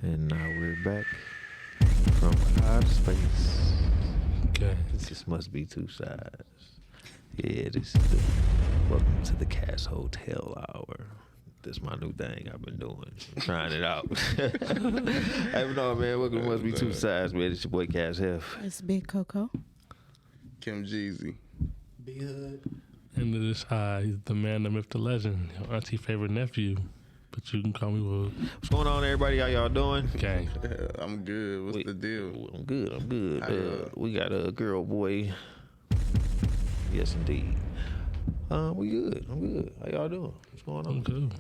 And now we're back from outer space. Okay. This must be two sides. Yeah, this is the welcome to the Cast Hotel Hour. This is my new thing I've been doing. I'm trying it out. Hey, no, man, welcome to Must Be Two Sides, man. It's your boy Cass Hef. It's Big Coco. Kim Jeezy. B-Hood. And this he's the man, the myth, the legend, your auntie favorite nephew. But you can call me Wood. What's going on, everybody? How y'all doing? Gang. I'm good. What's the deal? I'm good. We got a girl, boy. Yes, indeed. We good. I'm good. How y'all doing? What's going on? I'm good.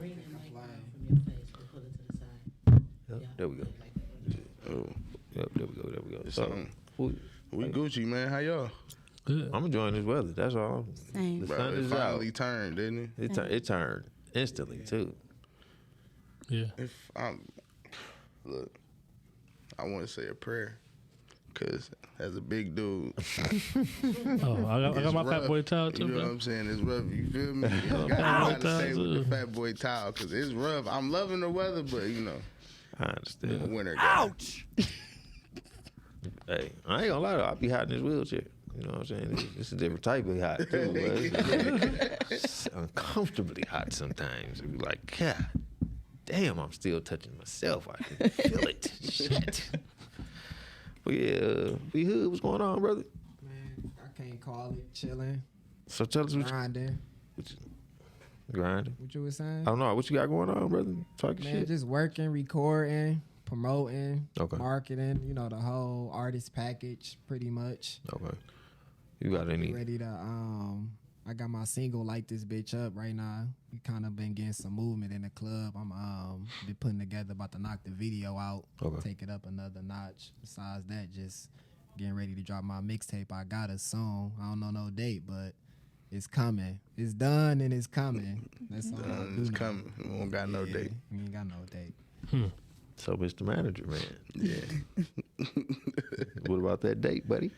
Yep, there we go. Oh, Yep, there we go. So, we Gucci, man. How y'all? Good. I'm enjoying this weather. That's all. Same. The Bro, sun it is out. finally turned, didn't it? It turned instantly too. Yeah. If I'm look, I want to say a prayer, cause as a big dude, Oh, I got it's my rough. fat boy towel You too, know what bro. I'm saying? It's rough. You feel me? Fat I boy gotta stay towel, with too. the fat boy towel, cause it's rough. I'm loving the weather, but you know, I I'm a understand. winter guy. Hey, I ain't gonna lie though. I be hot in this wheelchair. You know what I'm saying? It's a different type of hot too. But it's uncomfortably hot sometimes. It be like, God damn, I'm still touching myself. I can feel it. Shit. But yeah, B-Hood, what's going on, brother? Man, I can't call it chilling, So tell us what grinding. you grinding. What you was saying? I don't know what you got going on, brother. Talking Man, shit. just working, recording, promoting, Okay. marketing. You know, the whole artist package, pretty much. Okay. You got any? Ready to I got my single Light This Bitch Up right now. We kind of been getting some movement in the club. I'm been putting together, about to knock the video out, Okay. take it up another notch. Besides that, just getting ready to drop my mixtape. I got a song. I don't know no date, but it's coming. It's done and it's coming. That's all I do. It's now. coming. We don't got no Yeah, date. We ain't got no date. So, Mr. Manager, man. Yeah. What about that date, buddy?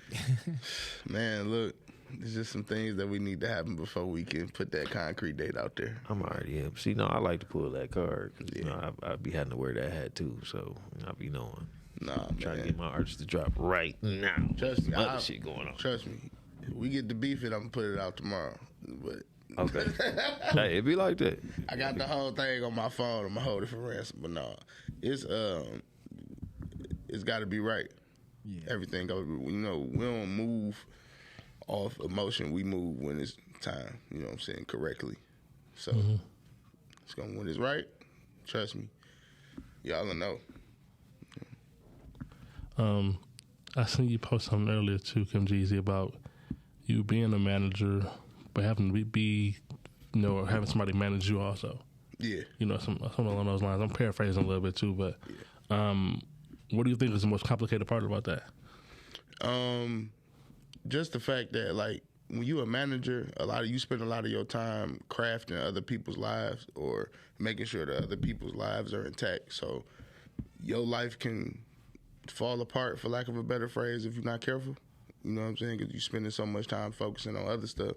Man, look, there's just some things that we need to happen before we can put that concrete date out there. I'm already up. See, no, I like to pull that card because you know I be having to wear that hat too. So I be knowing. Nah, I'm trying to man. get my artists to drop right now. Trust me, Some other I'll- shit going on. Trust me. If we get to beef it, I'm gonna put it out tomorrow. But Okay. Hey, it be like that. I got the whole thing on my phone. I'm gonna hold it for ransom. But no, it's got to be right. Yeah. Everything goes. You know, we don't move off emotion. We move when it's time. You know what I'm saying? Correctly. So it's gonna when it's right. Trust me. Y'all will know. I seen you post something earlier too, Kim Jeezy, about you being a manager, but having to be having somebody manage you also. Yeah. You know, some along those lines. I'm paraphrasing a little bit too, but what do you think is the most complicated part about that? Just the fact that like when you a manager, you spend a lot of your time crafting other people's lives or making sure that other people's lives are intact. So your life can fall apart, for lack of a better phrase, if you're not careful. You know what I'm saying? Because you're spending so much time focusing on other stuff.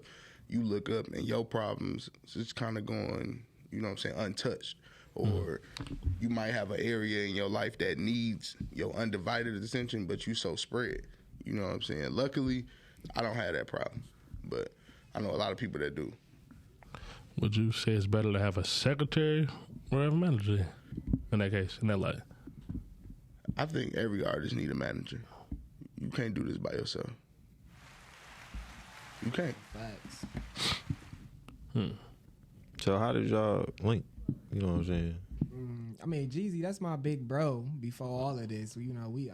You look up and your problems just kind of going, you know what I'm saying, untouched. Or you might have an area in your life that needs your undivided attention, but you so spread. You know what I'm saying? Luckily, I don't have that problem, but I know a lot of people that do. Would you say it's better to have a secretary or have a manager in that case, in that light? I think every artist need a manager. You can't do this by yourself. You can't. Facts. So how did y'all link? You know what I'm saying? I mean, Jeezy, that's my big bro. Before all of this, you know, we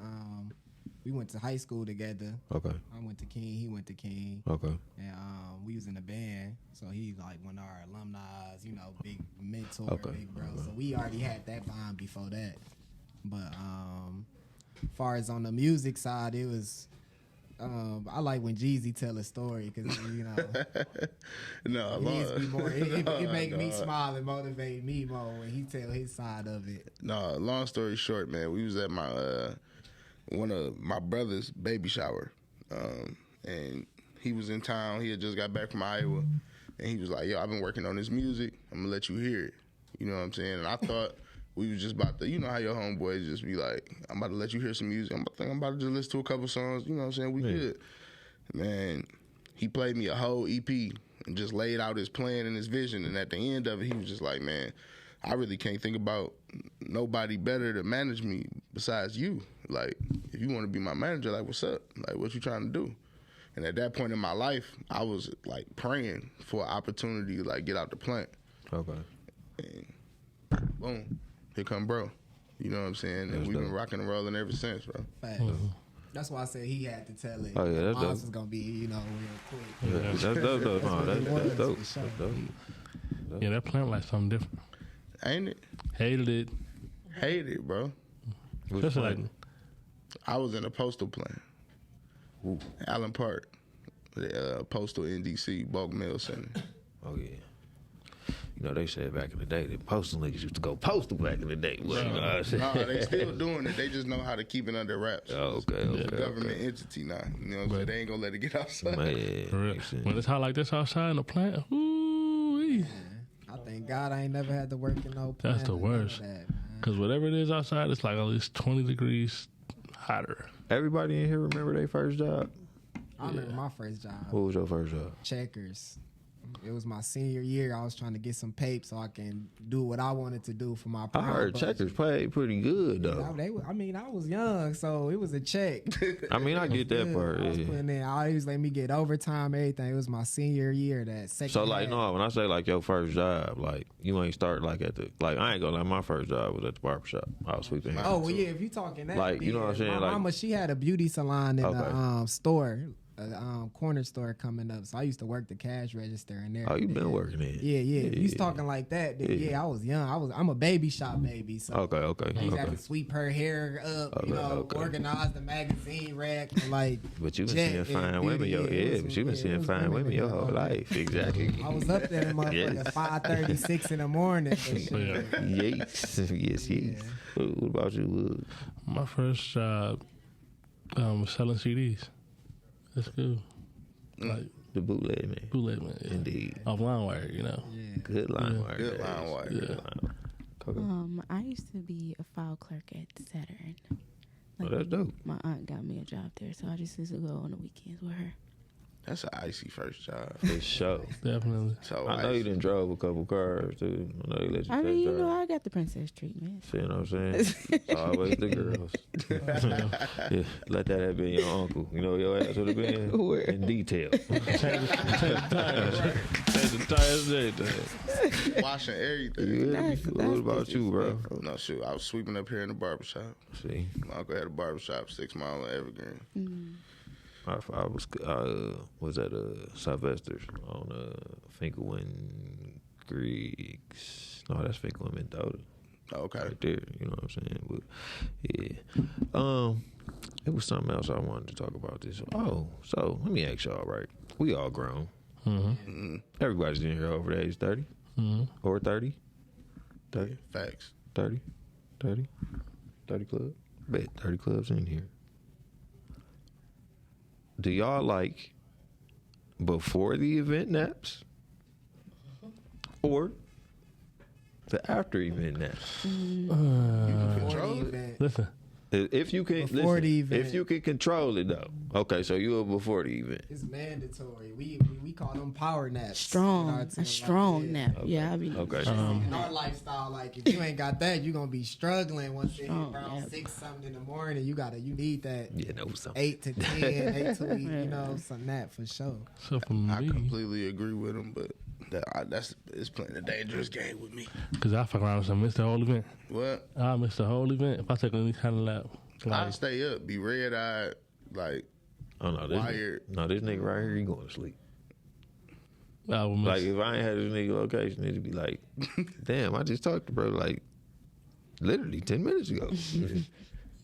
went to high school together. Okay. I went to King, he went to King, Okay. and we was in a band. So he's like one of our alumni, you know, big mentor, Okay. big bro. So we already had that bond before that. But far as on the music side, it was. I like when Jeezy tell a story because you know No, it make me smile and motivate me more when he tell his side of it. No, long story short, man, we was at my one of my brother's baby shower, and he was in town. He had just got back from Iowa, and he was like, "Yo, I've been working on this music. I'm gonna let you hear it." You know what I'm saying? And I thought we was just about to, you know how your homeboys just be like, I'm about to let you hear some music. I'm about to just listen to a couple songs. You know what I'm saying? We good. Man, he played me a whole EP and just laid out his plan and his vision. And at the end of it, he was just like, man, I really can't think about nobody better to manage me besides you. Like, if you want to be my manager, like, what's up? Like, what you trying to do? And at that point in my life, I was like praying for an opportunity to like get out the plant. Okay. And boom, here come bro. You know what I'm saying? And we've been rocking and rolling ever since, bro. Facts. That's why I said he had to tell it. Oh, yeah, that's Mine dope. was gonna be, you know, real quick. Yeah, that's dope. No, that's dope. for sure. That's dope. Yeah, that plant like something different. Ain't it? Hated it. Hate it, bro. Just like I was in a postal plant. Allen Park, the postal NDC, bulk mail center. Oh yeah. You know, they said back in the day that postal niggas used to go postal back in the day. Well, you know what I'm saying? No, they still doing it. They just know how to keep it under wraps. Oh, okay, It's okay. a government entity now. You know what I'm saying? They ain't gonna let it get outside. Man, for real. makes sense. When it's hot like this outside in the plant, ooh, I thank God I ain't never had to work in no plant. That's the or none of worst. that, man. because whatever it is outside, it's like at least 20 degrees hotter. Everybody in here remember their first job? I remember my first job. What was your first job? Checkers. It was my senior year. I was trying to get some pape so I can do what I wanted to do for my I prom heard budget. Checkers paid pretty good though. I was young, so it was a check. I mean, I get that Good. part. I was Yeah. putting in. I always let me get overtime, everything. It was my senior year, that second. So like, half. no, when I say like your first job, like you ain't start like at the like I ain't gonna lie, my first job was at the barbershop. I was sweeping. Oh well, yeah. If you talking that, Like, you know what I'm saying? My Like- mama, she had a beauty salon in Okay. the store, a corner store coming up. So I used to work the cash register in there. Oh, you been working in? Yeah. If you was talking like that, then Yeah. I was young. I'm a baby shop baby. So Okay. I used to have to sweep her hair up, Okay. organize the magazine rack, and like. But you been jet seeing and fine beauty, women, but you been it seeing was fine women your there whole all day. life. Exactly. I was up there, motherfucker, Yes. 5:36 in the morning. But So, yeah. yes. What about you, Wood? My first job was selling CDs. That's good. Like The bootleg man. bootleg, man. Yeah. Indeed. Off LimeWire, you know. Good line Yeah. wire. Good days. line wire. Good line wire. Coco? I used to be a file clerk at Saturn. Oh, that's dope. My aunt got me a job there, so I just used to go on the weekends with her. That's an icy first job. For sure. Definitely. So I know you icy. done drove a couple cars too. I know you let you I mean, test you know, drive. I got the princess treatment. See what I'm saying? It's always the girls. Yeah, let that have been your uncle. You know your ass would have been Where? in detail. Change the tires, everything. Washing everything. You hear me? That's What about you, bro? No, shoot. I was sweeping up here in the barbershop. See, My uncle had a barbershop 6 Mile and Evergreen. I was at Sylvester's on Finkelwin Griggs. No, that's Finkelwin Mendota. Okay. Right there, you know what I'm saying? But yeah. It was something else I wanted to talk about this. Oh, so let me ask y'all, right? We all grown. Mm-hmm. Everybody's in here over the age 30 Mm-hmm. or 30. 30, Facts. 30, 30, 30 club. Bet 30 clubs in here. Do y'all like before the event naps or the after event naps? Control it. Event. Listen, If you can Before the event. if you can control it though. Okay, so you were before the event. It's mandatory. We call them power naps. Strong, In our a team, strong like, nap. Yeah, I mean, Okay. In our lifestyle, like if you ain't got that, you're gonna be struggling once it hit Strong around nap. 6 something in the morning. You need that Yeah, know something. 8 to 10, 8 to 8, some nap for sure. so for I me, completely agree with him, but it's playing a dangerous game with me. because I fuck around and miss the whole event. What? I miss the whole event if I take any kind of nap. I Like, stay up, be red eyed, like Oh no, Wired. this nigga right here, he going to sleep. I would miss. Like if I ain't had this nigga location, it'd be like, damn, I just talked to bro like literally 10 minutes ago.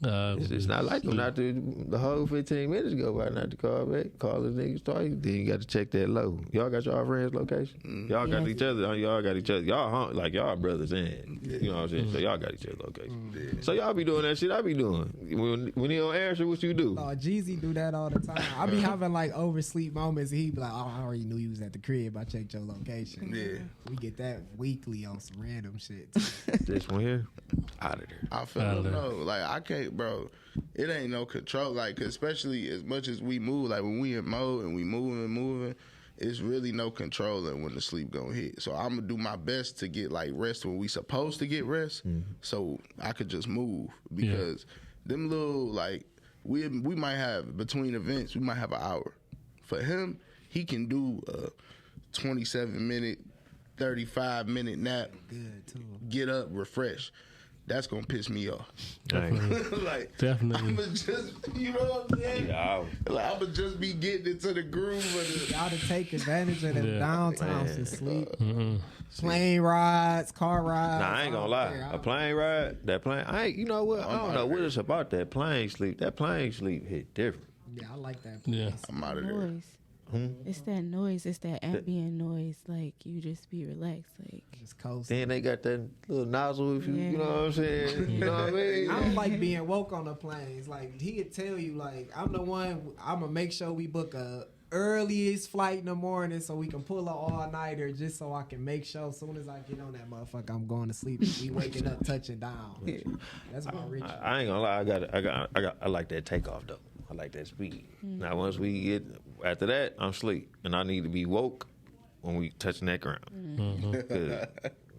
It's not like them not to the whole 15 minutes go by not to call back. Call the niggas twice. Then you got to check that low. Y'all got y'all friends' location? Y'all got each other. Y'all got each other. Y'all like y'all brothers in. You know what I'm saying? So y'all got each other's location. So y'all be doing that shit I be doing. When he don't answer, what you do? Oh, Jeezy do that all the time. I be having like oversleep moments. He be like, "Oh, I already knew you was at the crib. I checked your location." Yeah. We get that weekly on some random shit. This one here, out of there. I feel no, like I can't, bro. It ain't no control, like 'cause especially as much as we move, like when we in mode and we moving, it's really no controlling when the sleep gonna hit. So I'm gonna do my best to get like rest when we supposed to get rest, so I could just move because them little like we might have between events we might have an hour. For him, he can do a 27-minute, 35-minute nap. Good too. Get up, refresh. That's gonna piss me off. Like Definitely. I'ma just, you know what I'm saying? Yeah, Like I'ma just be getting into the groove of the. Y'all to take advantage of them downtowns to sleep. Mm-hmm. Plane rides, car rides. Nah, I ain't gonna lie. A plane ride, that plane. You know what? I don't know what it's about that plane sleep. That plane sleep hit different. Yeah, I like that. Yeah. I'm out of there. Noise. It's that noise. It's that ambient noise. Like you just be relaxed. Like Just coasting. Then they got that little nozzle if you, you know what I'm saying? You know what I mean? I don't like being woke on the planes. Like he could tell you, like I'm the one. I'm gonna make sure we book a earliest flight in the morning so we can pull an all nighter just so I can make sure as soon as I get on that motherfucker I'm going to sleep. We waking up touching down. That's my rich. I ain't gonna lie. I like that takeoff though. I like that speed. Now once we get after that, I'm asleep and I need to be woke when we touching that ground. Cause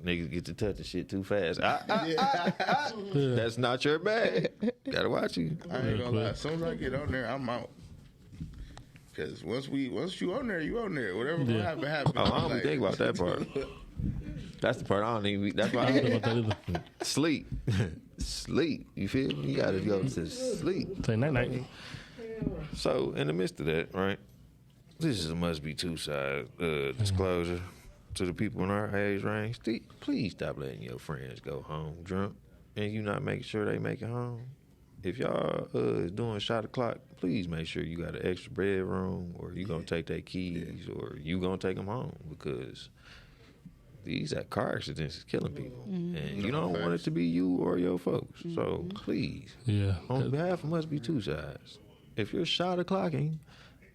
niggas get to touching shit too fast. That's not your bag. Gotta watch you. I ain't gonna lie. As soon as I get on there, I'm out. Cause once you on there, you on there. Whatever gonna happen, happen. Oh, I don't be thinking about that part. That's the part I don't even. That's why I don't think about that either. Sleep, sleep. You feel me? You gotta go to sleep. Say night night. So in the midst of that, right? This is a must be two side disclosure to the people in our age range. Please stop letting your friends go home drunk, and you not making sure they make it home. If y'all is doing shot o'clock, please make sure you got an extra bedroom, or you gonna take their keys, or you gonna take them home because these car accidents is killing people, and you don't want it to be you or your folks. So please, on behalf of Must Be Two Sides, if you're shot o'clocking,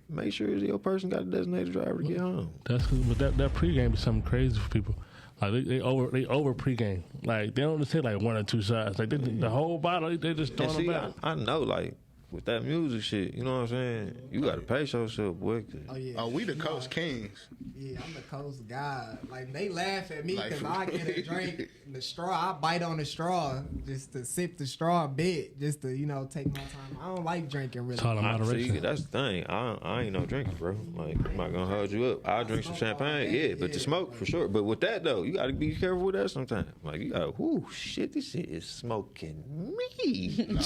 make sure your person got a designated driver to get home. But that pregame is something crazy for people. Like they over pregame. Like they don't just take like one or two shots. Like the whole bottle, they just throwing them back. I know, like with that music shit, you know what I'm saying? You got to pace yourself, boy. Oh yeah. Oh, we the Coast Kings. Yeah, I'm the coast guy. Like they laugh at me because I get a drink, the straw. I bite on the straw just to sip the straw a bit, just to take my time. I don't like drinking really. It's all in moderation. See, that's the thing. I ain't no drinker, bro. Like I'm not gonna hold you up. I'll drink some champagne, but to smoke for sure. But with that though, you got to be careful with that sometimes. Like you got, whoo, shit, this shit is smoking me. Nah,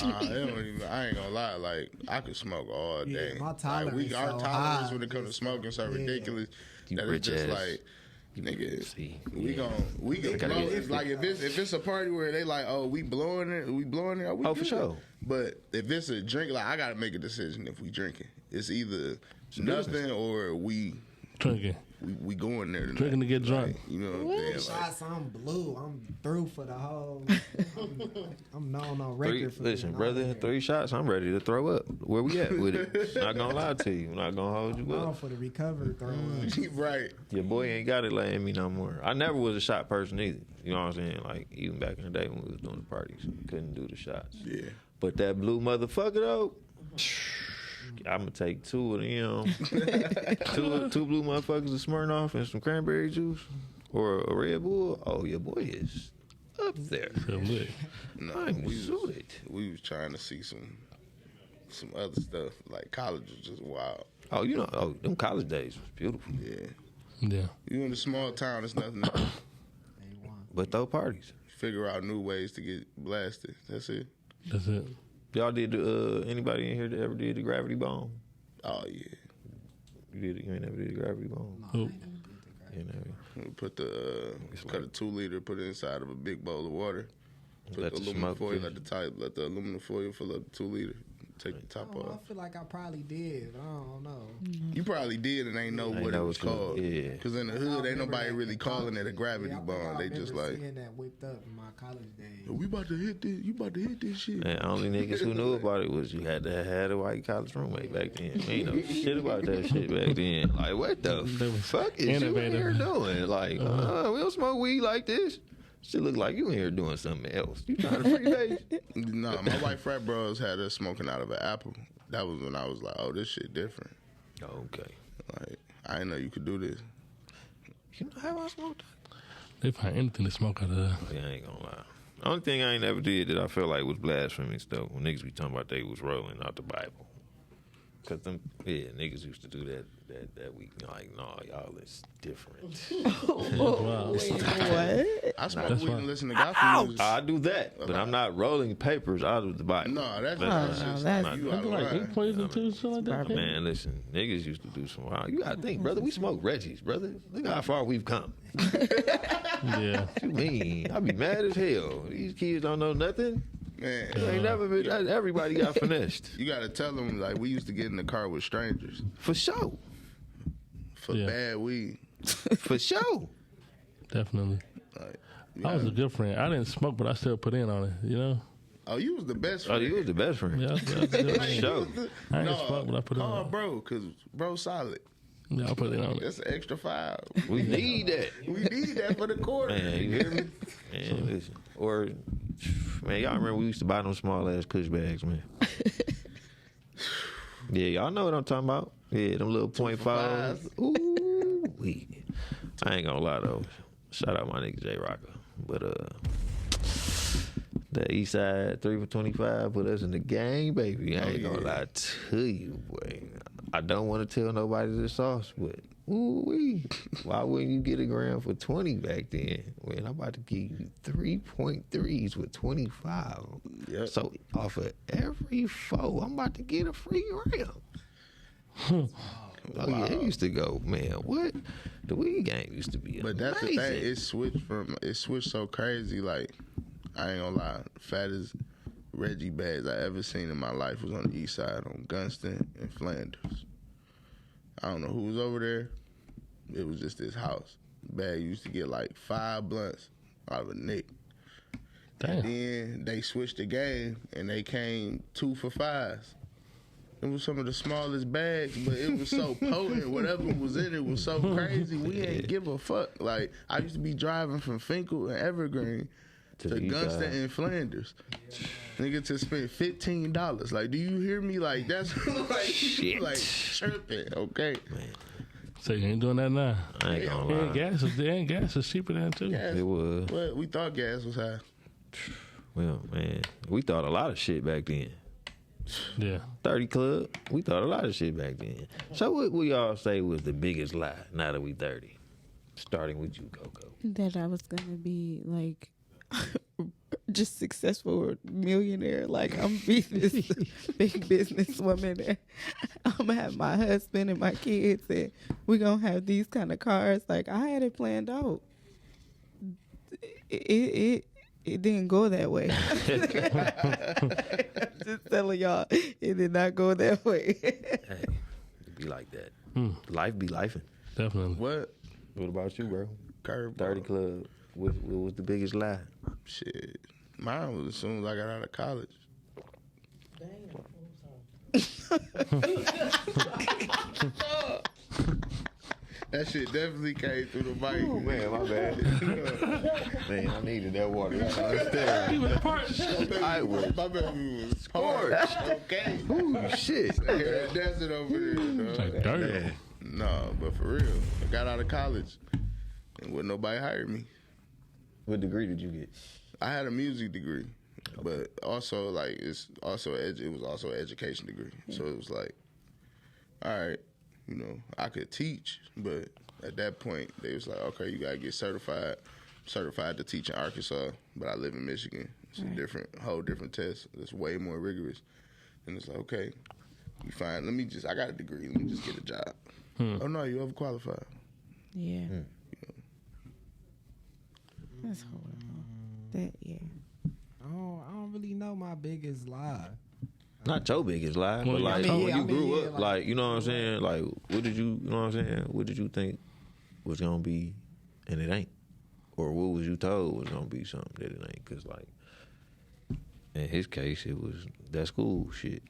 I ain't gonna lie. Like I could smoke all day. My tolerance our so tolerance high. when it comes to smoking so ridiculous. You that rich it's just ass. like, nigga, See, we gon' blow. It's like if it's a party where they like, oh, we blowing it. We Oh, for sure. But if it's a drink, like I gotta make a decision if we drinking. It's either nothing or we Drinking. we going there tonight. Drinking to get drunk. Like, you know what I'm saying? Like, Shots, I'm blue. I'm through for the whole. I'm known on Three, record for listen, being brother, on there. 3 shots, I'm ready to throw up. Where we at with it? Not gonna lie to you. Not gonna hold you I'm up. for the recovery throw up. right. Your boy ain't got it laying me no more. I never was a shot person either. You know what I'm saying? Like, even back in the day when we was doing the parties, we couldn't do the shots. Yeah. But that blue motherfucker, though, I'm gonna take 2 of them. two blue motherfuckers of Smirnoff and some cranberry juice or a Red Bull. Oh, your boy is up there. No, I'm suited. we was trying to see some other stuff. Like college was just wild. Oh, them college days was beautiful. Yeah. Yeah. You in a small town, it's nothing else. But those parties. Figure out new ways to get blasted. That's it. That's it. Y'all did anybody in here that ever did the gravity bomb? Oh yeah. You ain't never did the gravity bomb? Nope. You never. We put cut a 2 liter, put it inside of a big bowl of water, Put Let the the aluminum smoke foil fill. at the top. Let the aluminum foil fill up the 2 liter. Take the top I off. feel like I probably did. I don't know. You probably did and ain't know Ain't what know it was what you- called. yeah. Because in the I hood, ain't remember nobody that really in calling it a college. gravity Yeah, I think bond. I They just remember like, seeing that whipped up in my college days. we about to hit this. You about to hit this shit. Man, only niggas who knew about it was you had to have a white college roommate back then. We ain't know shit about that shit back then. Like, what the fuck is you in innovative. here doing? Like, we don't smoke weed like this. Shit look like you in here doing something else. You trying to freebase? No, my white frat bros had us smoking out of an apple. That was when I was like, oh, this shit different. Okay. Like, I didn't know you could do this. You know how I smoked that? They find anything to smoke out of there. Yeah, I ain't gonna lie. The only thing I ain't ever did that I felt like was blasphemous though, when niggas be talking about they was rolling out the Bible. Cause them, niggas used to do that week. Like, no, y'all is different. Wow. Wait, what? I smoke That's weed why- and listen to gospel music. I do that, but I'm not rolling papers out of the Bible. No, that's no, just that's- not you out of Like line. eight poison too, something like that. Man, listen, niggas used to do some wild. You gotta think, brother. We smoke Reggie's, brother. Look how far we've come. Yeah. What you mean? I be mad as hell. These kids don't know nothing. Man, They ain't never been. Everybody got finessed. you got to tell them, like, we used to get in the car with strangers For sure. for Yeah. bad weed. For sure. Definitely. Like, I was a good friend. I didn't smoke, but I still put in on it. You know. oh, you was the best Oh, friend. you was the best friend. Yeah, I was a good For friend. sure. I ain't smoke, but I put in call on it. bro, because bro solid. Yeah, I put in on it. That's an extra 5. We need that. We need that for the quarter. Man, you hear me? Man, listen. Or, man, y'all remember we used to buy them small ass Kush bags, man. Yeah, y'all know what I'm talking about. Yeah, them little .5s. Ooh, I ain't gonna lie though. Shout out my nigga J Rocker. But the East Side 3 for 25 put us in the gang, baby. I ain't gonna lie to you, boy. I don't want to tell nobody the sauce, but ooh, why wouldn't you get a gram for 20 back then? When I'm about to give you 3.3s with 25. Yep. So off of every 4, I'm about to get a free gram. Oh yeah, it used to go, man. What the weed game used to be. But that's amazing. the thing. It switched so crazy. Like, I ain't gonna lie. Fattest Reggie bags I ever seen in my life was on the East Side on Gunston and Flanders. I don't know who was over there. It was just this house. Bag used to get like 5 blunts out of a nick. Damn. Then they switched the game and they came 2 for 5s. It was some of the smallest bags, but it was so potent. Whatever was in it was so crazy. We ain't give a fuck. Like, I used to be driving from Finkel and Evergreen to the East Gunston Side. and Flanders. Nigga, to spend $15. Like, do you hear me? Like, that's like, Shit. like tripping, okay? So you ain't doing that now. I ain't gonna And lie. gas is cheaper than too. Gas, It was. well, we thought gas was high. Well, man, we thought a lot of shit back then. Yeah. 30 Club, we thought a lot of shit back then. So what we all say was the biggest lie now that we 30? Starting with you, Coco. That I was gonna be like just successful or millionaire. Like I'm be this big businesswoman. And I'm gonna have my husband and my kids, and we gonna have these kind of cars. Like I had it planned out. It didn't go that way. I'm just telling y'all, it did not go that way. Hey, it be like that. Life be lifing. Definitely. What? What about you, bro? Curveball. 30 Club, what was the biggest lie? Shit. Mine was as soon as I got out of college. That shit definitely came through the mic. Oh, man, my bad. Man, I needed that water. I understand. He was parched. I was My baby was scorched. Okay. Ooh, shit. Yeah, desert over there. Like dirt. Man. No, but for real, I got out of college and wouldn't nobody hire me. What degree did you get? I had a music degree, but also like it was also an education degree. So it was like, all right, you know, I could teach, but at that point they was like, okay, you gotta get certified. Certified to teach in Arkansas, but I live in Michigan. It's a whole different test. It's way more rigorous. And it's like, okay, you fine. I got a degree. Let me just get a job. Oh no, you overqualified. Yeah. That's horrible. That I don't really know my biggest lie. Not your biggest lie, Well, but like I mean, when yeah, you grew yeah, up, like you know what I'm saying. Like, what did you know what I'm saying? What did you think was gonna be, and it ain't, or what was you told was gonna be something that it ain't? Because like in his case, it was that school shit.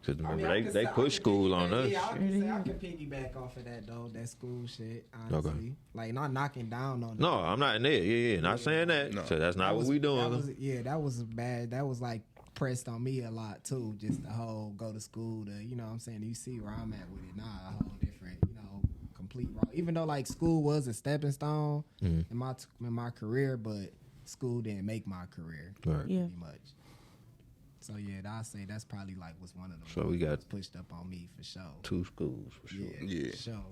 Because remember they push school on us. Yeah, I can piggyback off of that though. That school shit, honestly. Okay. Like not knocking down on. No, I'm not in there. Yeah, not saying that. No. So that's not what we doing. That was bad. That was like pressed on me a lot too. Just the whole go to school to, you know what I'm saying? You see where I'm at with it. Nah, a whole different, complete wrong. Even though like school was a stepping stone in my career, but school didn't make my career. Right. Yeah. Pretty much. So yeah, I say that's probably like was one of them. So we got pushed up on me for sure. 2 schools for sure. Yeah. For sure.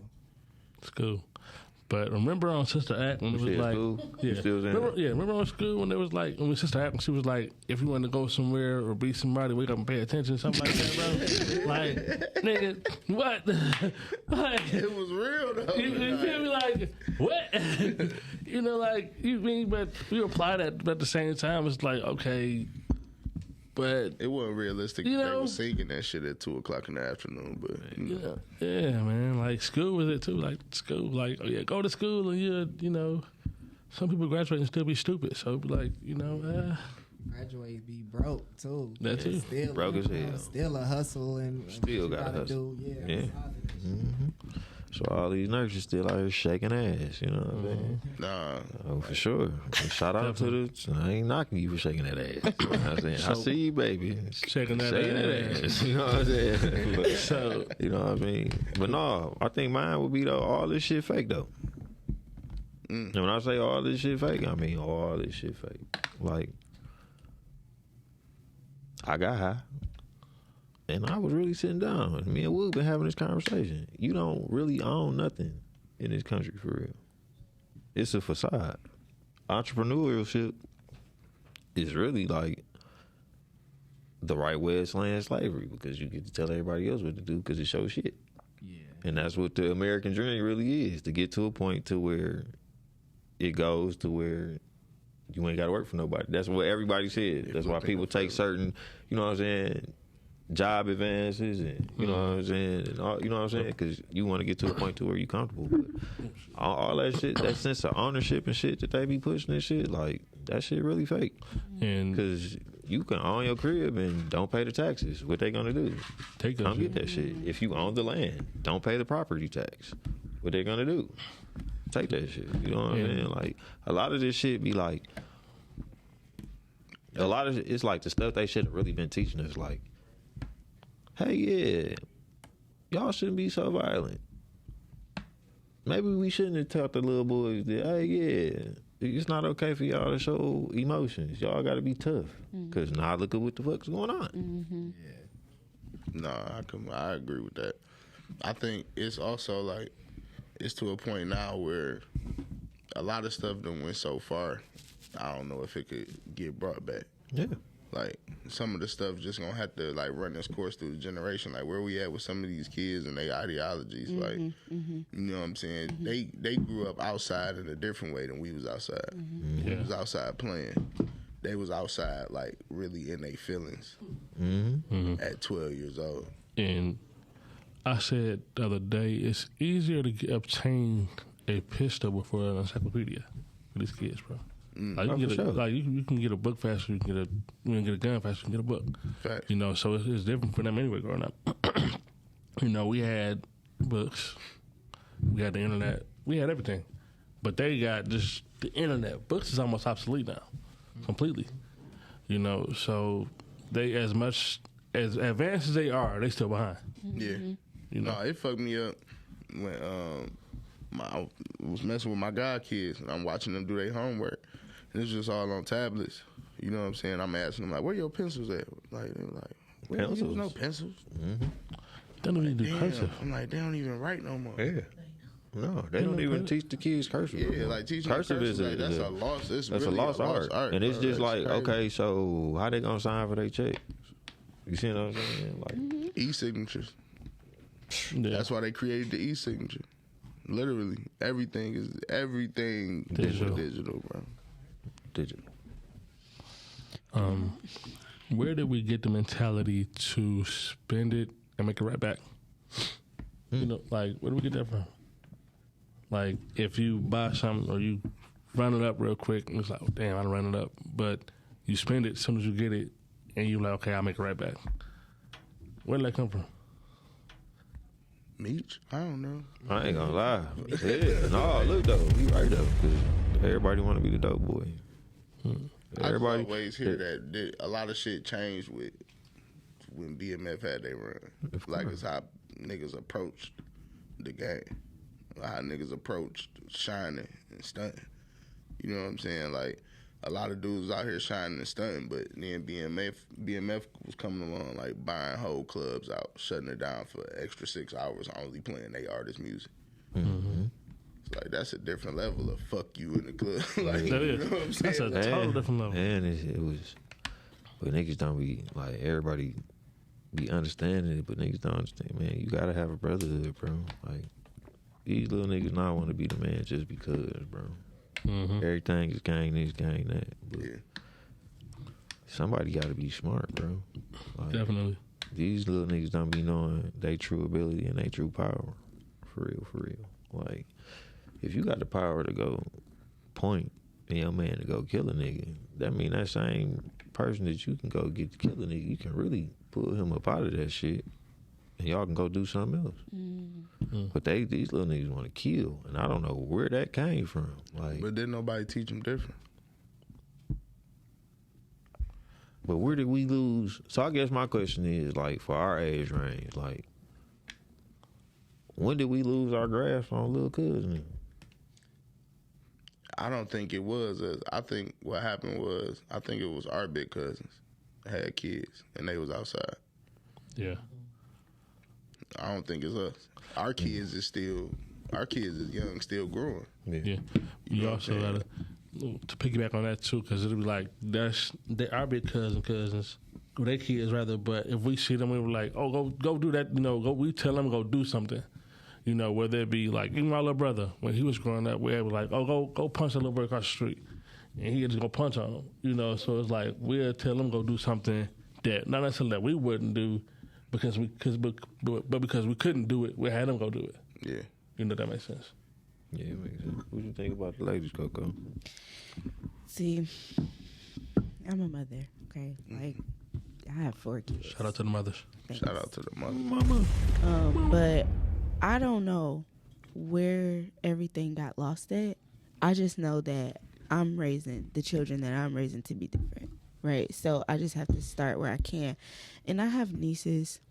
It's cool. But remember on Sister Act when it was still like, school? You yeah, still there? remember on school when it was like, when Sister Act, when she was like, if you want to go somewhere or be somebody, wake up and pay attention, something like that, bro. Like, nigga, what? Like, It was real though. you feel me? Like, what? Like, you mean, but you apply that, but at the same time, it's like, okay, but It wasn't realistic. You They know? were singing that shit at 2:00 in the afternoon, but yeah, man. Like school was it too. Like school, like oh yeah, go to school and some people graduate and still be stupid. So like Graduate be broke too. That too. Still, Broke as hell. Still a hustle and Still what you gotta hustle. do. Yeah. Yeah. So all these nurses still out here shaking ass, you know what I'm saying? nah. Oh, for sure. And shout out to the. I ain't knocking you for shaking that ass. You know what I'm saying? I see you, baby. Shaking that ass. You know what I'm saying? But, So you know what I mean? But no, I think mine would be though. All this shit fake though. And when I say all this shit fake, I mean all this shit fake. Like, I got high. And I was really sitting down. Me and Wood been having this conversation. You don't really own nothing in this country for real. It's a facade. Entrepreneurship is really like the right way of slaying slavery because you get to tell everybody else what to do because it shows shit. Yeah. And that's what the American dream really is, to get to a point to where it goes to where you ain't got to work for nobody. That's what everybody said. That's why people take certain, you know what I'm saying, job advances and you know what I'm saying, and all, you know what I'm saying, because you want to get to a point to where you comfortable. But all that shit, that sense of ownership and shit that they be pushing and shit, like that shit really fake. and Because you can own your crib and don't pay the taxes. What they gonna do? take Come that get that shit. If you own the land, don't pay the property tax. What they gonna do? Take that shit. You know what I'm saying? Like a lot of this shit be like, a lot of it's like the stuff they should have really been teaching us. Like, hey, yeah, y'all shouldn't be so violent. Maybe we shouldn't have taught the little boys that, hey, yeah, it's not okay for y'all to show emotions. Y'all got to be tough. Because now look at what the fuck's going on. Nah, I agree with that. I think it's also like it's to a point now where a lot of stuff done went so far. I don't know if it could get brought back. Yeah. Like some of the stuff just gonna have to like run its course through the generation. Like where we at with some of these kids and their ideologies. Like you know what I'm saying? They grew up outside in a different way than we was outside. We was outside playing. They was outside like really in their feelings at 12 years old. And I said the other day, it's easier to obtain a pistol before an encyclopedia for these kids, bro. Like you can get you can get a book faster. You can get a gun faster. You can get a book. Facts. You know, so it's different for them anyway. Growing up, we had books, we had the internet, we had everything, but they got just the internet. Books is almost obsolete now, completely. You know, so they as much as advanced as they are, they still behind. Yeah. You know, No, it fucked me up when I was messing with my god kids and I'm watching them do their homework. And it's just all on tablets. You know what I'm saying? I'm asking them like, where your pencils at? Like they were like, we don't use no pencils. they don't even do cursive. I'm like, they don't even write no more. Yeah. No, they don't even teach the kids cursive. Yeah, like teaching cursive is like, that's a loss. It's that's really a lost art. And it's bro. just That's like, crazy. okay, so how they gonna sign for their checks? You see what I'm saying? Like, E-signatures. Yeah. That's why they created the e-signature. Literally, everything Digital. digital, bro. digital. Where did we get the mentality to spend it and make it right back? You know, like, where do we get that from? Like, if you buy something or you run it up real quick, and it's like, oh, damn, I done ran it up. But you spend it as soon as you get it, and you're like, okay, I'll make it right back. Where did that come from? Meech? I don't know. I ain't gonna lie. Yeah, no, look though, you right though, because everybody want to be the dope boy. Everybody I always hear that a lot of shit changed with when BMF had their run. Like it's how niggas approached the game, how niggas approached shining and stunting. You know what I'm saying? Like a lot of dudes out here shining and stunting, but then BMF was coming along like buying whole clubs out, shutting it down for extra 6 hours, only playing they artist music. It's like that's a different level of fuck you in the club. Like, That you is. know what I'm saying? That's a total different level. And it was, but niggas don't be like everybody be understanding it, but niggas don't understand. Man, you gotta have a brotherhood, bro. Like these little niggas not want to be the man just because, bro. Everything is gang this, gang that. But somebody got to be smart, bro. Like, Definitely. These little niggas don't be knowing they true ability and they true power. For real. Like, if you got the power to go point and your man to go kill a nigga, that mean that same person that you can go get to kill a nigga, you can really pull him up out of that shit and y'all can go do something else. But these little niggas want to kill, and I don't know where that came from. Like, But didn't nobody teach them different? but where did we lose? So I guess my question is, like, for our age range, like, when did we lose our grasp on Lil' Cousin? I don't think it was us. I think what happened was, I think it was our big cousins had kids and they was outside. Yeah. I don't think it's us. Our kids is young, still growing. Yeah. You also got to piggyback on that too, because it'll be like, they are big cousins, or their kids rather, but if we see them, we were like, oh, go do that, we tell them go do something. Whether it be like, even my little brother, when he was growing up, we was like, oh, go punch a little boy across the street. And he just go punch on him, so it's like, we'll tell him go do something that, not necessarily that we wouldn't do, because we couldn't do it, we had him go do it. Yeah. That makes sense. Yeah, it makes sense. What you think about the ladies, Coco? See, I'm a mother, okay? Like, I have 4 kids. Shout out to the mothers. Thanks. Shout out to the mother. Mama. But I don't know where everything got lost at. I just know that I'm raising the children that I'm raising to be different, right? So I just have to start where I can. And I have nieces,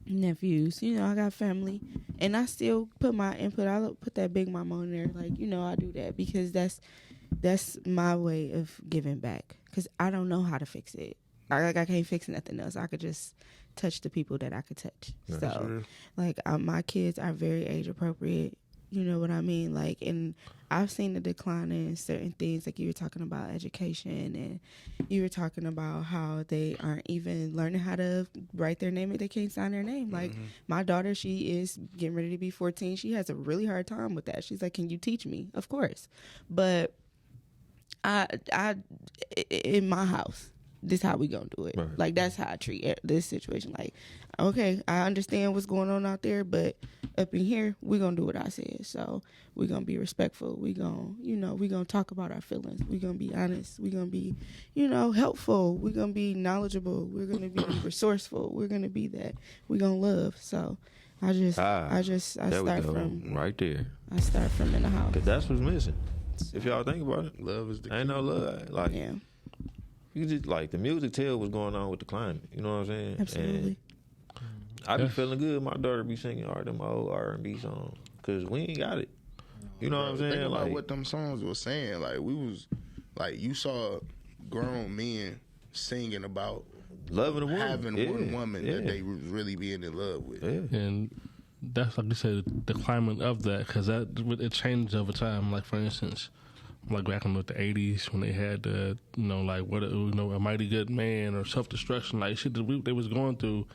nephews, I got family, and I still put my input. I put that big mama on there, like, I do that because that's my way of giving back, because I don't know how to fix it. I can't fix nothing else. I could just touch the people that I could touch. That's so true. like, my kids are very age appropriate, you know what I mean? Like, and I've seen the decline in certain things, like you were talking about education, and you were talking about how they aren't even learning how to write their name if they can't sign their name. Like, my daughter, she is getting ready to be 14. She has a really hard time with that. She's like, can you teach me? Of course. But I in my house, this how we gonna do it. Right. Like, that's how I treat this situation. Like, okay, I understand what's going on out there, but up in here, we gonna do what I said. So we gonna be respectful. We gonna, we gonna talk about our feelings. We gonna be honest. We gonna be, helpful. We gonna be knowledgeable. We're gonna be resourceful. We're gonna be that. We gonna love. So I start from right there. I start from in the house. Cause that's what's missing. If y'all think about it, Love is the key. ain't no love. Like, Yeah, you just like the music tell what's going on with the climate. You know what I'm saying? absolutely. And I be feeling good. My daughter be singing all them old R&B songs because we ain't got it. You know what I'm saying? Think about Like, what them songs were saying. Like, we was, like, you saw grown men singing about loving a woman, having one woman that they was really being in love with. Yeah. And that's, like you said, the climate of that, because it changed over time. Like, for instance, like back in the 80s when they had a mighty good man or self-destruction, like shit that they was going through,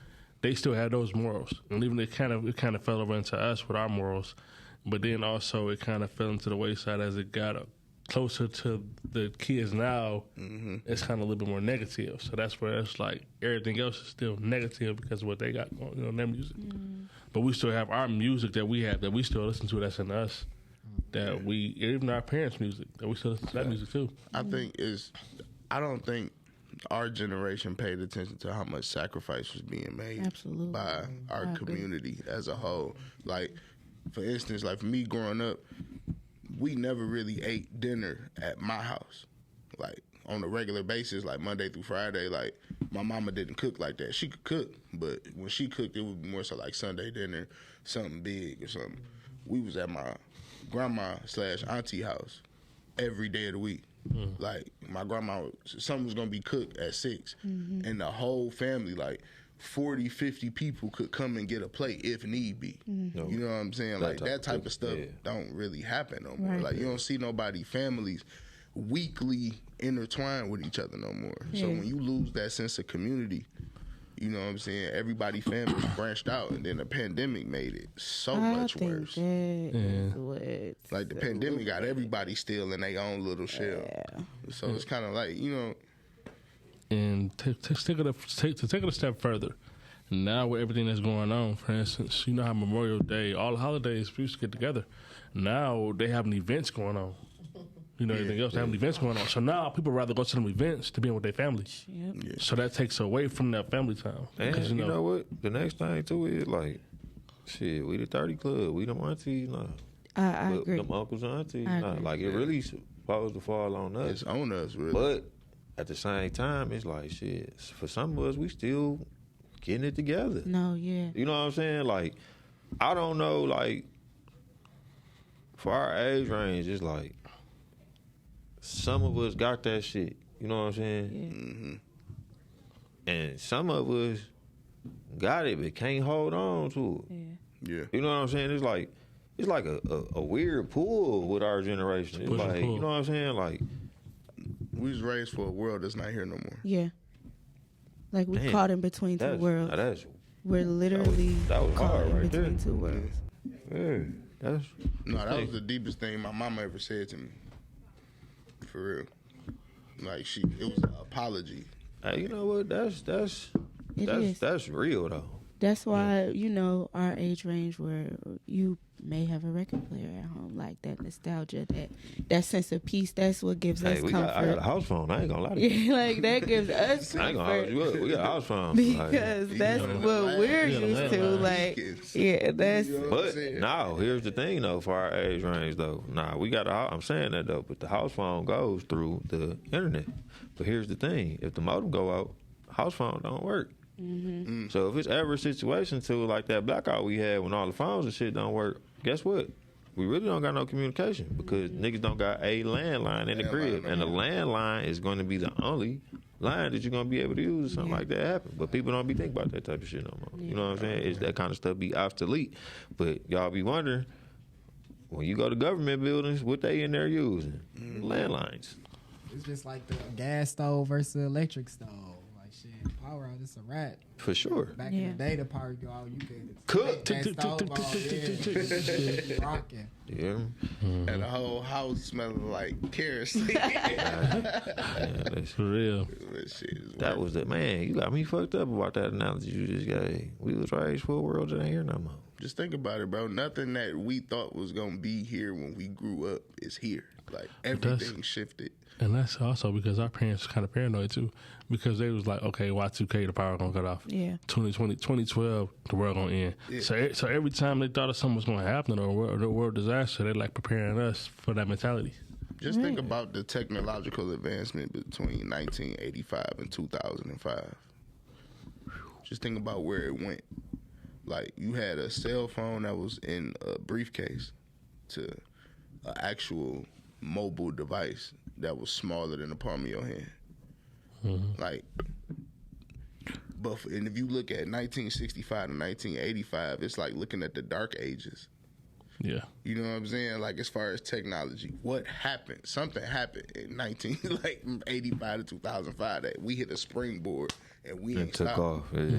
they still had those morals. And even it kind of fell over into us with our morals. But then also it kind of fell into the wayside as it got closer to the kids now, it's kind of a little bit more negative. So that's where it's like everything else is still negative because of what they got going on their music. But we still have our music that we have that we still listen to. That's in us. That we even our parents' music that we still listen to that music too. I don't think our generation paid attention to how much sacrifice was being made Absolutely. by our community as a whole. Like, for instance, like for me growing up, we never really ate dinner at my house, like on a regular basis, like Monday through Friday. Like, my mama didn't cook like that. She could cook, but when she cooked, it would be more so like Sunday dinner, something big or something. We was at my grandma/auntie house every day of the week. Like, my grandma, something was gonna be cooked at 6, and the whole family, like 40, 50 people could come and get a plate if need be. No. You know what I'm saying? Like, that type of stuff don't really happen no more. Right. Like, you don't see nobody families weekly intertwined with each other no more. So when you lose that sense of community, you know what I'm saying, everybody families branched out, and then the pandemic made it so much worse. Like, the pandemic got everybody still in their own little shell. So it's kind of like, you know. And to take it a step further, now with everything that's going on, for instance, you know how Memorial Day, all the holidays, we used to get together. Now they having events going on. You know, everything else, they having events going on. So now people rather go to them events to be with their family. So that takes away from that family time. And you know what? The next thing too is like, shit, we the 30 Club. We them aunties, nah. I agree. Them uncles and aunties, I nah. agree. Like, it really supposed to fall on us. It's on us, really. But at the same time, it's like, shit, for some of us, we still getting it together. No, yeah. You know what I'm saying? Like, I don't know, like, for our age range, it's like, some of us got that shit. You know what I'm saying? And some of us got it, but can't hold on to it. Yeah. You know what I'm saying? It's like a weird pull with our generation. It's Push and like, pull. you know what I'm saying? Like, We was raised for a world that's not here no more. Yeah. Like, we Damn. caught in between two worlds. now that's We're literally that was caught hard in right between there. two worlds. yeah, that's No, that was the deepest thing my mama ever said to me. For real. Like, it was an apology. hey, you know what? That's real though. That's why, you know, our age range where you may have a record player at home, like that nostalgia, that sense of peace, that's what gives us Hey, comfort. I got a house phone. I ain't gonna lie to you. Yeah, like that gives us I ain't gonna hold comfort. you up. We got a house phone. Because that's what we're used to. Like, yeah, that's But now, here's the thing though, for our age range though. Nah, we got I'm saying that though, but the house phone goes through the internet. But here's the thing: if the modem go out, house phone don't work. So if it's ever a situation to like that blackout we had when all the phones and shit don't work, guess what? We really don't got no communication because niggas don't got a landline in the crib, and the landline is going to be the only line that you're going to be able to use if something like that happen. But people don't be thinking about that type of shit no more. You know what I'm saying? It's that kind of stuff be obsolete. But y'all be wondering, when you go to government buildings, what they in there using? Landlines. It's just like the gas stove versus the electric stove. Like, shit, power out, it's a rat. For sure. Back in the day, the power go out, you could Cook. that stove on, rocking. Yeah. And the whole house smelling like kerosene. For real. That shit is That was the man. You got me fucked up about that analogy you just gave. We was raised for a world that ain't here no more. Just think about it, bro. Nothing that we thought was gonna be here when we grew up is here. Like, everything shifted. And that's also because our parents were kind of paranoid too, because they was like, okay, Y2K, the power gonna cut off. Yeah. 2012, the world gonna end. Yeah. So every time they thought of something was gonna happen or a world disaster, they like preparing us for that mentality. Just think about the technological advancement between 1985 and 2005. Just think about where it went. Like, you had a cell phone that was in a briefcase to an actual mobile device that was smaller than the palm of your hand. Like, and if you look at 1965 to 1985, it's like looking at the dark ages. Yeah. You know what I'm saying? Like, as far as technology, what happened? Something happened in 85 to 2005 that we hit a springboard and we ain't Took stopped. off. Yeah.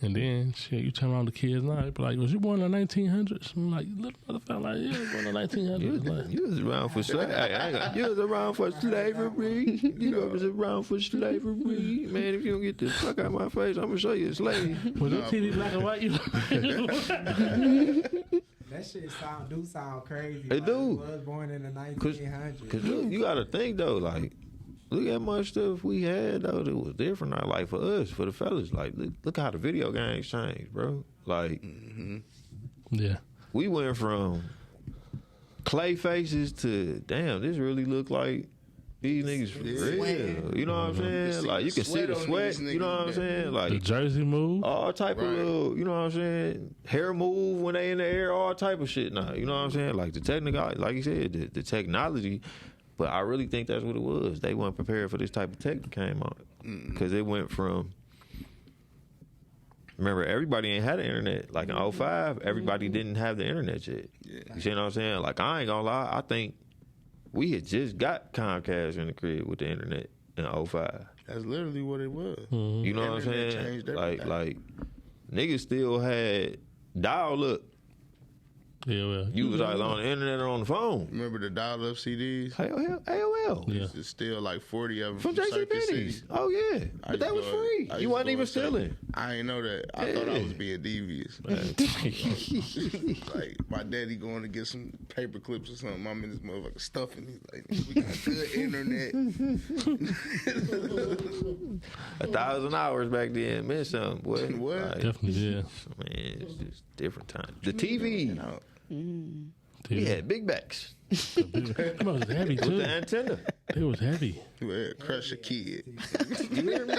And then, shit, you turn around the kids now, they be like, was you born in the 1900s? I'm like, little motherfucker, like, yeah, I was born in the 1900s. Like, You was around for slavery. You was around for slavery. You was around for slavery. Man, if you don't get the fuck out of my face, I'm going to show you a slave. was your TV black and white? That shit sound crazy. It do. He was born in the 1900s. Because you got to think, though, like, look at how much stuff we had, though, that was different. Now. Like, for us, for the fellas, like, look how the video games changed, bro. Like, yeah. we went from clay faces to, damn, this really look like these niggas for real. You know what I'm saying? Like, you can see the sweat. You know what I'm saying? Like, The jersey move. all type of little, you know what I'm saying? Hair move when they in the air, all type of shit now. You know what I'm saying? Like, the technical, like you said, the technology. But I really think that's what it was. They weren't prepared for this type of tech that came out. Because it went from, remember, everybody ain't had the internet. Like in 05, everybody didn't have the internet yet. Yeah. You see what I'm saying? Like, I ain't gonna lie, I think we had just got Comcast in the crib with the internet in 05. That's literally what it was. You know what I'm Internet saying? changed everything. Like niggas still had dial-up. Yeah, well. You was either on the internet or on the phone. Remember the dial-up CDs? AOL. Yeah. It's still like 40 of them From Circuit JCPenney's. City. Oh, yeah. I But that was used to go- free. I used You to wasn't go even and say- stealing. I ain't know that. I thought I was being devious. Like my daddy going to get some paper clips or something. I'm in this motherfucker stuffing. He's like, we got good internet. 1,000 hours back then meant something, boy. What? Like, Definitely, yeah. man, it's just different times. The TV. Dude. We had big backs It was heavy, with too. the antenna. It was heavy. Well, crush a kid. You hear me?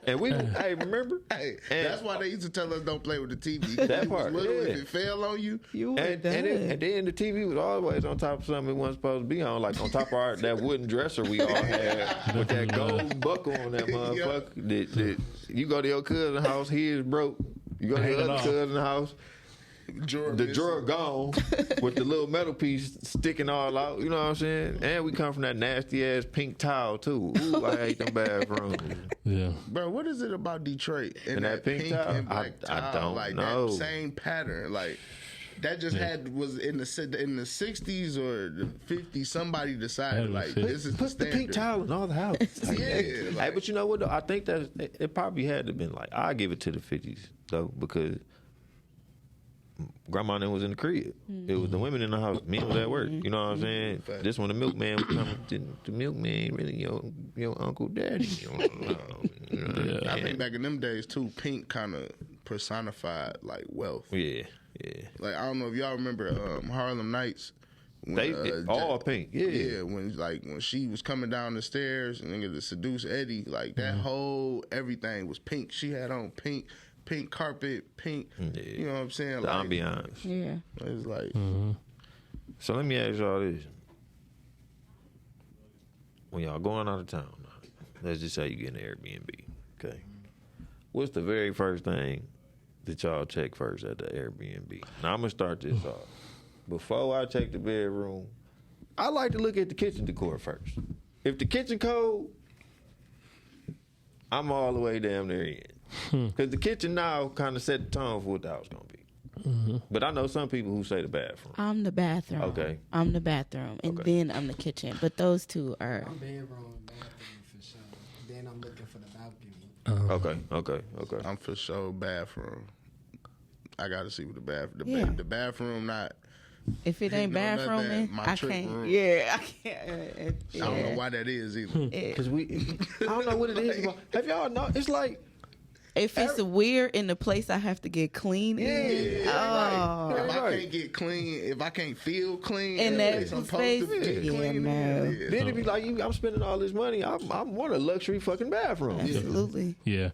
And we, hey, remember? Hey, And- that's why they used to tell us don't play with the TV. That You was part, little, yeah. If it fell on you, You were And done. then the TV was always on top of something it wasn't supposed to be on, like on top of that wooden dresser we all had with that gold buckle on that motherfucker. That you go to your cousin's house, his broke. You go to your Hang it other off. cousin's house, drawer the missing. drawer gone with the little metal piece sticking all out. You know what I'm saying? And we come from that nasty ass pink tile too. Ooh, I hate them bathrooms. Yeah. Bro, what is it about Detroit And that pink tile? and black I tile? don't like know. that same pattern, like that just was in the 60s or the 50s. Somebody decided That like was this is Put the standard. pink tile in all the houses. Yeah, Hey, like- but you know what though? I think that it probably had to been like, I give it to the 50s though, because grandma and them was in the crib. It was the women in the house. Men was at work. You know what I'm saying? Fact. This when the milkman was coming. The milkman ain't really your uncle daddy. You know, I think back in them days too, pink kind of personified like wealth. yeah. Like I don't know if y'all remember Harlem Nights. When, They all Jack- pink. Yeah. when she was coming down the stairs and nigga to seduce Eddie, like that whole everything was pink. She had on pink carpet, pink. Yeah. You know what I'm saying? The Like, ambiance. Yeah. it's like So let me ask y'all this: when y'all going out of town, let's just say you get an Airbnb, okay? What's the very first thing that y'all check first at the Airbnb? Now I'm gonna start this off. Before I check the bedroom, I like to look at the kitchen decor first. If the kitchen cold, I'm all the way down there in. Because the kitchen now kind of set the tone for what the house gonna be. But I know some people who say the bathroom. I'm the bathroom. Okay. I'm the bathroom, and Okay. then I'm the kitchen. But those two are. I'm bedroom, bathroom for sure. Then I'm looking for the balcony. Okay. I'm for sure bathroom. I got to see what the Yeah. the bathroom not. If it ain't You know, that- bathrooming, my I trick can't. room. Yeah, I can't. I don't know why that is either. Because I don't know what it is. About, have y'all know? It's like, If it's weird in the place, I have to get clean. Yeah. If I Right. can't get clean, if I can't feel clean, In that place I'm space, supposed to be yeah, clean, no. yeah. then it be like, I'm spending all this money. I want a luxury fucking bathroom. Absolutely. Yeah.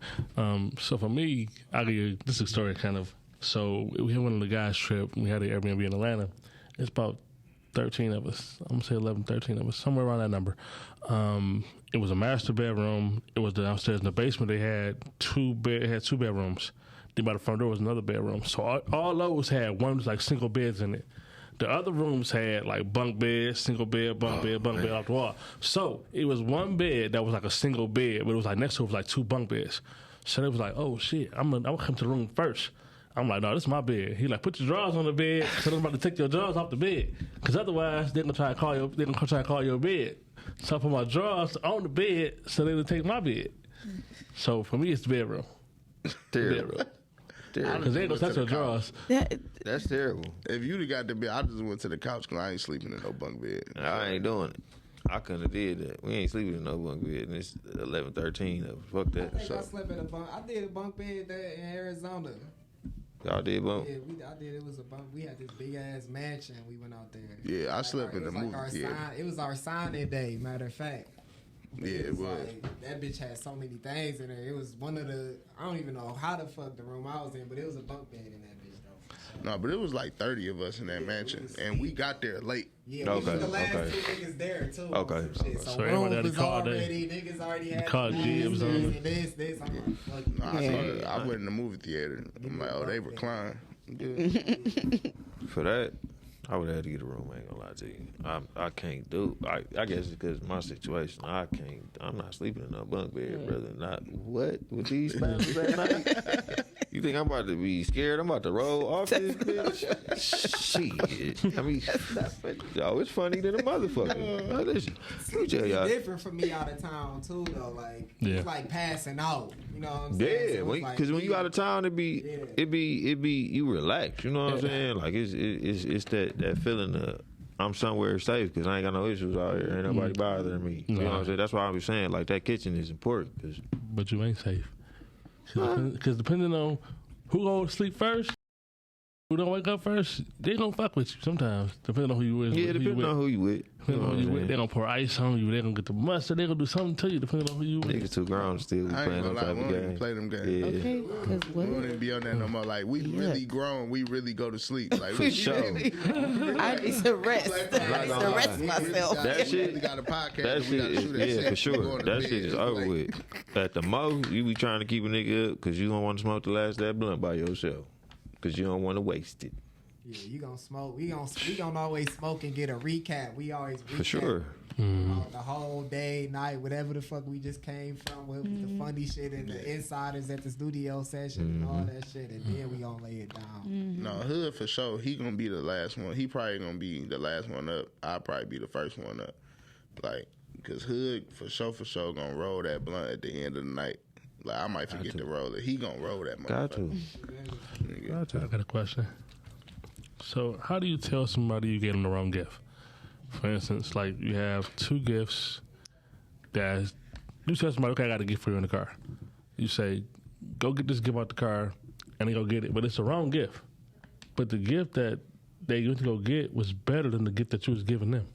So for me, I'll give you, this is a story kind of. So we had one of the guys' trip. We had an Airbnb in Atlanta. It's about 13 of us. I'm going to say 11, 13 of us, somewhere around that number. It was a master bedroom. It was downstairs in the basement. They had two bedrooms. Then by the front door was another bedroom. So all those had one like single beds in it. The other rooms had like bunk beds, single bed, bunk bed off the wall. So it was one bed that was like a single bed, but it was like next to it was like two bunk beds. So they was like, oh shit, I'm gonna come to the room first. I'm like, no, this is my bed. He like, put your drawers on the bed, so I'm about to take your drawers off the bed, because otherwise they're gonna try to call your bed. So I put my drawers on the bed, so they would take my bed. So for me, it's the bedroom. Terrible. Because they ain't gonna touch your drawers. That's terrible. If you'd have got the bed, I just went to the couch because I ain't sleeping in no bunk bed. I ain't doing it. I couldn't have did that. We ain't sleeping in no bunk bed, and it's 11:13. Fuck that. I think I slept in a bunk. I did a bunk bed there in Arizona. Y'all did bunk? Yeah, I did. It was a bunk. We had this big ass mansion. We went out there. Yeah, I slept in the movie theater. It was our signing day. Matter of fact. Yeah, it was. Like, that bitch had so many things in there. It was one of the. I don't even know how the fuck the room I was in, but it was a bunk bed in that bitch though. No, but it was like 30 of us in that mansion, and we got there late. Yeah, we was the last two niggas there too. Okay. So everybody had a was call already, niggas already had called dibs on it. This. I'm like, fuck. No, I went in the movie theater. I'm like, oh, they recline. Good. For that, I would have to get a room. I ain't gonna lie to you. I can't do. I guess it's because of my situation. I'm not sleeping in no bunk bed, brother. Not what with these spasms at night. You think I'm about to be scared? I'm about to roll off this bitch? Shit. I mean, yo, it's funny than a motherfucker. Now, listen, let me tell It's y'all. different for me out of town too, though. Like it's like passing out. You know what I'm Yeah, saying? because when you out of town, it be you relax. You know what I'm saying? Like it's that feeling of I'm somewhere safe because I ain't got no issues out here. Ain't nobody bothering me. You know what I'm saying? That's why I was saying like that kitchen is important. But you ain't safe. Because depending on who gonna sleep first, who don't wake up first, they gonna fuck with you sometimes. Depending on who you with. Yeah, depending on who you with. Depending on who you with, they gonna pour ice on you. They gonna get the mustard. They gonna do something to you. Depending on who you with. Niggas too grown still I ain't playing them gonna lie, type we of don't even games. play them games. Yeah. Okay, because We don't what? even be on that no more. Like, we really grown. We really go to sleep. Like, For sure. I need to rest. I need to rest myself. That shit- We got a podcast. That and we gotta shit shoot is, yeah, for We sure. going to That bed. shit is over Like, with. At the most, you be trying to keep a nigga up because you don't want to smoke the last of that blunt by yourself because you don't want to waste it. Yeah, you gonna smoke. We gonna always smoke and get a recap. We always recap For sure. the whole day, night, whatever the fuck we just came from with the funny shit and the insiders at the studio session and all that shit, and then we gonna lay it down. No, Hood for sure. He gonna be the last one. He probably gonna be the last one up. I'll probably be the first one up. Like, cause Hood for sure gonna roll that blunt at the end of the night. Like, I might forget to roll it. He gonna roll that motherfucker. Got to. I got a question. So, how do you tell somebody you gave them the wrong gift? For instance, like you have two gifts that you tell somebody, okay, I got a gift for you in the car. You say, go get this gift out the car, and they go get it, but it's the wrong gift. But the gift that they went to go get was better than the gift that you was giving them.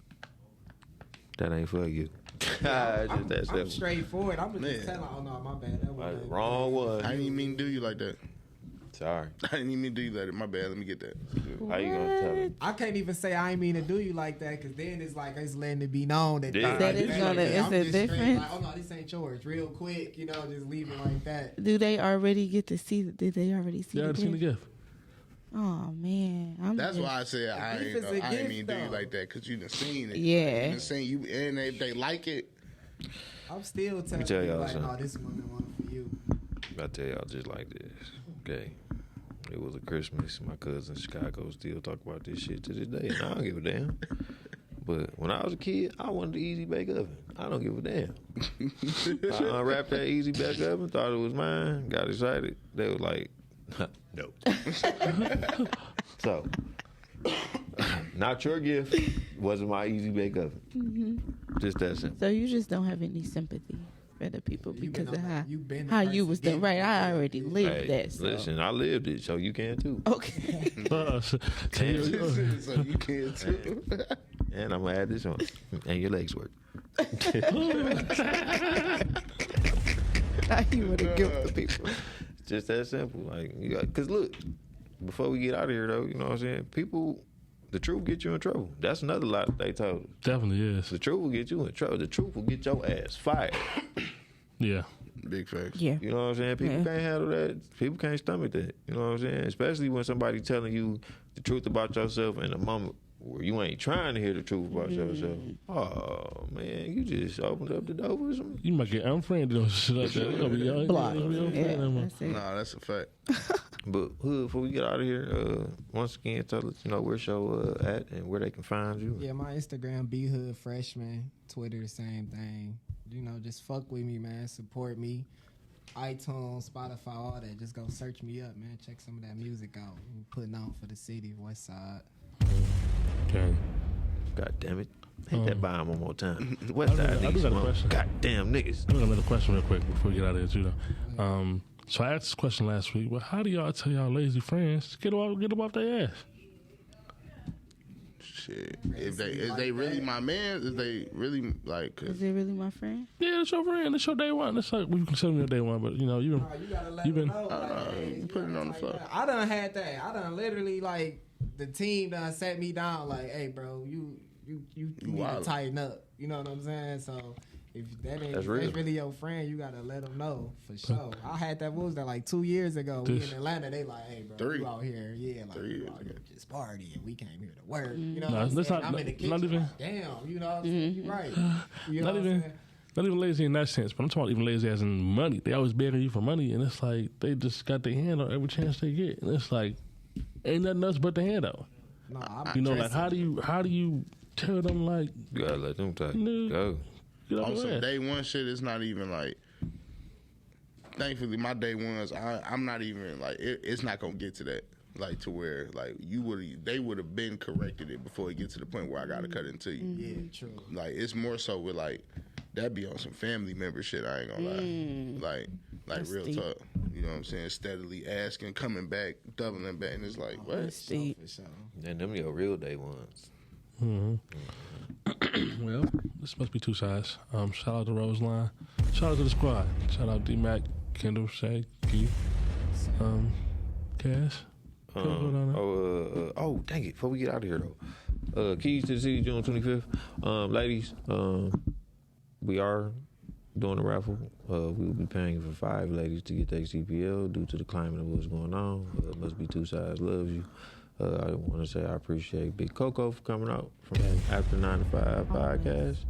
That ain't for you. Just that I'm simple. straightforward. I'm gonna just Man. tell her, oh no, my bad. That Like, was wrong one. I didn't even mean to do you like that. Sorry. I didn't even mean to do you like that. My bad. Let me get that. How you gonna tell them? I can't even say I ain't mean to do you like that, because then it's like it's letting it be known that Yeah. That is gonna- is I'm it just straight different? Like, oh no, this ain't yours. Real quick, you know, just leave it like that. Do they already get to see? Did they already see? You already seen the gift. Oh man, That's why I said I If ain't, it's a I ain't gift, mean to do you though. like that because you done seen it. Yeah. You done seen you, and if they like it, I'm still telling tell you y'all like, something. no, this one the one for you. I tell y'all just like this. Okay. It was a Christmas. My cousin in Chicago still talk about this shit to this day, and I don't give a damn. But when I was a kid, I wanted the easy bake oven. I don't give a damn. I unwrapped that easy bake oven, thought it was mine, got excited. They was like, no. So, not your gift wasn't my easy bake oven. Just that simple. So you just don't have any sympathy for the people You because been of on how that- you been the how you person was getting done. Right, I it. already lived Hey, that. So. listen, I lived it, so you can too. Okay. So so you can too. And I'm gonna add this on. And your legs work. Now you would have given the people. Just that simple. Like, you got, cause look, before we get out of here though, you know what I'm saying? People, the truth get you in trouble. That's another lie that they told us. definitely is. The truth will get you in trouble. The truth will get your ass fired. Yeah. Big facts. Yeah. You know what I'm saying? People Yeah. can't handle that. People can't stomach that. You know what I'm saying? Especially when somebody telling you the truth about yourself in a moment where you ain't trying to hear the truth about yourself. Oh man, you just opened up the door for some. You might get unfriended or shit like that. You gonna be young. Block. Yeah, That's it. Nah, that's a fact. But Hood, before we get out of here, once again, tell us where's your at and where they can find you. Yeah, my Instagram bhood freshman, Twitter the same thing. Just fuck with me, man. Support me. iTunes, Spotify, all that. Just go search me up, man. Check some of that music out. I'm putting on for the city, West Side. Okay. God damn it. Hit that by one more time. West Side I do niggas. got a question. Goddamn niggas. I'm gonna make a question real quick before we get out of here too, though. So I asked this question last week. Well, how do y'all tell y'all lazy friends to get them off their ass? Shit. Is they really my man? Is they really like? Is it really my friend? Yeah, it's your friend. It's your day one. It's like we consider them your day one, but you gotta let you've been. them know. You put it on the floor. I done had that. I done literally the team done set me down. Like, hey, bro, you need to tighten up. You know what I'm saying? So. If that's really your friend, you gotta let them know for sure. I had that. What was that, like 2 years ago? We in Atlanta. They like, hey, bro, you out here, like 3 years you out here just partying. We came here to work. Mm-hmm. You know what I'm saying? I'm in the kitchen. Not even. Like, damn, you know what I'm saying? You right. You know Not what even. I'm saying? Not even lazy in that sense, but I'm talking about even lazy as in money. They always begging you for money, and it's like they just got their hand on every chance they get, and it's like ain't nothing else but the handout. No, like how do you tell them like You gotta let them talk. Go. On some day one shit, it's not even like. Thankfully, my day ones, I'm not even like it's not gonna get to that, like to where like they would have been corrected it before it gets to the point where I gotta cut into you. Yeah, true. Like it's more so with like that be on some family member shit. I ain't gonna lie, like That's real deep. talk. You know what I'm saying? Steadily asking, coming back, doubling back, and it's like what? That's deep. For sure. And them your real day ones. well, this must be two sides. Shout out to Roseline. Shout out to the squad. Shout out D-Mac, Kendall, Shay, Keith, Cass. Dang it! Before we get out of here though, Keys to the City, June 25th. Ladies, we are doing a raffle. We will be paying for 5 ladies to get their CPL due to the climate of what's going on. Must be two sides loves you. I want to say I appreciate Big Coco for coming out from After 9 to 5 podcast.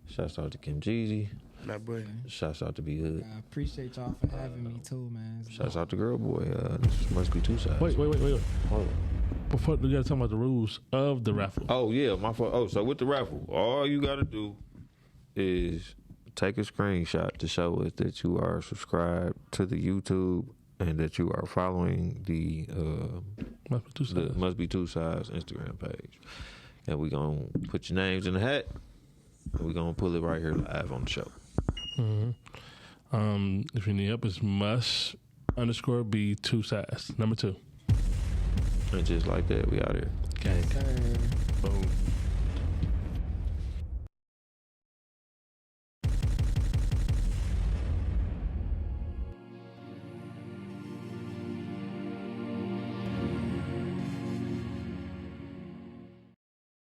Shouts out to Kim Jeezy. My boy. Shouts out to B Hood. I appreciate y'all for having me too, man. Shouts out to Girl Boy. This must be two sides. Wait. Hold on. Before we gotta talk about the rules of the raffle. Oh yeah, my fault. Oh, so with the raffle, all you gotta do is take a screenshot to show us that you are subscribed to the YouTube and that you are following the Must Be Two Sides Instagram page. And we're gonna put your names in the hat and we're gonna pull it right here live on the show. If you need help, it's must_be two sides. Number 2. And just like that, we out here. Okay. Okay. Boom.